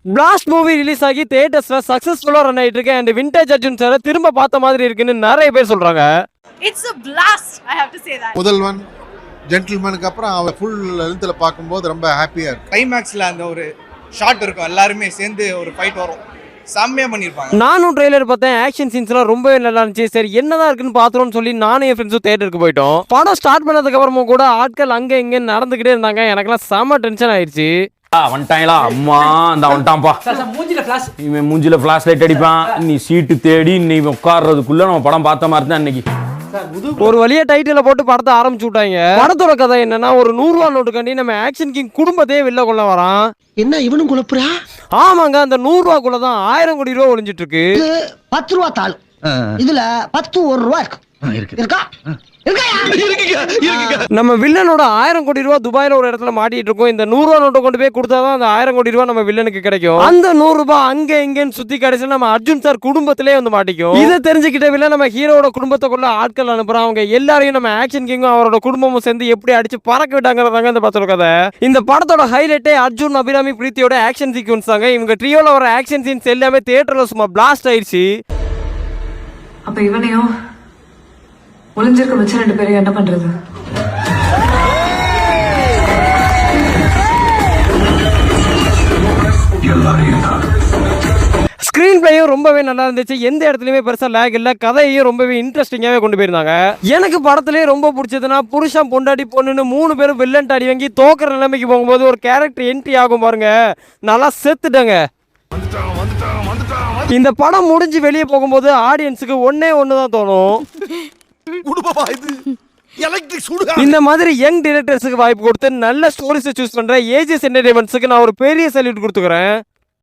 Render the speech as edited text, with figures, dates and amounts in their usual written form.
Blast movie release ஆகி தியேட்டர்ஸ்ல சக்சஸ்ஃபுல்லா run ஆயிட்டு இருக்கு அண்ட் விண்டேஜ் அர்ஜுன் சார் திரும்ப பார்த்த மாதிரி இருக்குன்னு நிறைய பேர் சொல்றாங்க. It's a blast, I have to say that. முதல்வன் ஜென்டில்மேனுக்கு அப்புறம் அவ ஃபுல் லென்த்தில் பார்க்கும்போது ரொம்ப ஹாப்பியாக இருக்கு. கிளைமேக்ஸில் அந்த ஒரு ஷாட் இருக்கும், எல்லாருமே சேர்ந்து ஒரு ஃபைட் வரும், செம்மையாக பண்ணியிருப்பாங்க. நானும் ட்ரெய்லர் பார்த்தேன், ஆக்ஷன் சீன்ஸ்லாம் ரொம்பவே நல்லா இருந்துச்சு. சரி என்னதான் இருக்குன்னு பார்த்துருவோம்னு சொல்லி நானும் என் ஃப்ரெண்ட்ஸும் தேட்டருக்கு போயிட்டோம். படம் ஸ்டார்ட் பண்ணதுக்கு அப்புறமும் கூட ஆட்கள் அங்கே இங்கே நடந்துக்கிட்டே இருந்தாங்க. எனக்கெல்லாம் செம டென்ஷன் ஆயிடுச்சு. வந்துட்டாங்களா அம்மா அந்த வந்துட்டான்ப்பா, இவன் மூஞ்சில ஃபிளாஷ் லைட் அடிப்பான். நீ சீட்டு தேடி நீ உட்கார்றதுக்குள்ள நம்ம படம் பார்த்த மாதிரி தான் இன்னைக்கு. ஒரு வழியா டைட்டில போட்டு படத்தை ஆரம்பிச்சு விட்டாங்க. படத்தோட கதை என்னன்னா, ஒரு 100 ரூபா நோட்டுக்காண்டி நம்ம ஆக்ஷன் கிங் குடும்பத்தையே வெளில கொள்ள வரான். என்ன இவனும் குழப்புறா? ஆமாங்க, அந்த 100 ரூபாக்குள்ளதான் 1000 கோடி ரூபா ஒளிஞ்சிட்டு இருக்கு. 10 ரூபா தாள், இதுல 10 1 ரூபா இருக்கா? நம்ம வில்லனோட 1000 கோடி ரூபா துபாயில ஒரு இடத்துல மாட்டிட்டு இருக்கோம். இந்த 100 ரூபா நோட்டை கொண்டு போய் கொடுத்தாதான் அந்த 1000 கோடி ரூபா நம்ம வில்லனுக்கு கிடைக்கும். அந்த 100 ரூபாய் அங்க இங்கன்னு சுத்தி கடைசியில் நம்ம அர்ஜுன் சார் குடும்பத்திலே வந்து மாட்டிக்கும். இதை தெரிஞ்சுக்கிட்ட வில்லன் நம்ம ஹீரோட குடும்பத்துக்குள்ள ஆட்கள் அனுப்புறோம். அவங்க எல்லாரையும் நம்ம ஆக்ஷன் கிங்கும் அவரோட குடும்பமும் சேர்ந்து எப்படி அடிச்சு பறக்க விட்டாங்கிறதாங்க இந்த படத்தோட கதை. இந்த படத்தோட ஹைலைட்டே அர்ஜுன், அபிராமி, பிரீத்தியோட ஆக்ஷன் சீக்வன்ஸ் தாங்க. இவங்க ட்ரியோல வர ஆக்ஷன் சீன்ஸ் எல்லாமே தியேட்டர்ல சும்மா பிளாஸ்ட் ஆயிடுச்சு. அப்ப இவனையும் ஒளிஞ்சிருக்க வச்சு 2 பேரையும் என்ன பண்றது? ஸ்கிரீன் பிளேயும் ரொம்பவே நல்லா இருந்துச்சு. எந்த இடத்துலயுமே பெருசா லேக் இல்ல. கதையையும் ரொம்பவே இன்ட்ரெஸ்டிங்காவே கொண்டு போயிருந்தாங்க. எனக்கு படத்திலேயே ரொம்ப பிடிச்சதுன்னா, புருஷன் பொண்டாட்டி பொண்ணுன்னு 3 பேரும் வில்லன் அடி வாங்கி தோக்குற நிலைமைக்கு போகும்போது ஒரு கேரக்டர் என்ட்ரி ஆகும் பாருங்க, நல்லா செத்துட்டேங்க. இந்த படம் முடிஞ்சு வெளியே போகும்போது ஆடியன்ஸுக்கு ஒன்னே தான் தோணும், இந்த மாதிரி யங் டைரக்டர்ஸுக்கு வாய்ப்பு கொடுத்து நல்ல ஸ்டோரிஸ் சூஸ் பண்ற ஏஜிஎஸ் என்டர்டெயின்மெண்ட்ஸ்க்கு நான் ஒரு பெரிய சல்யூட் கொடுத்துக்கிறேன்.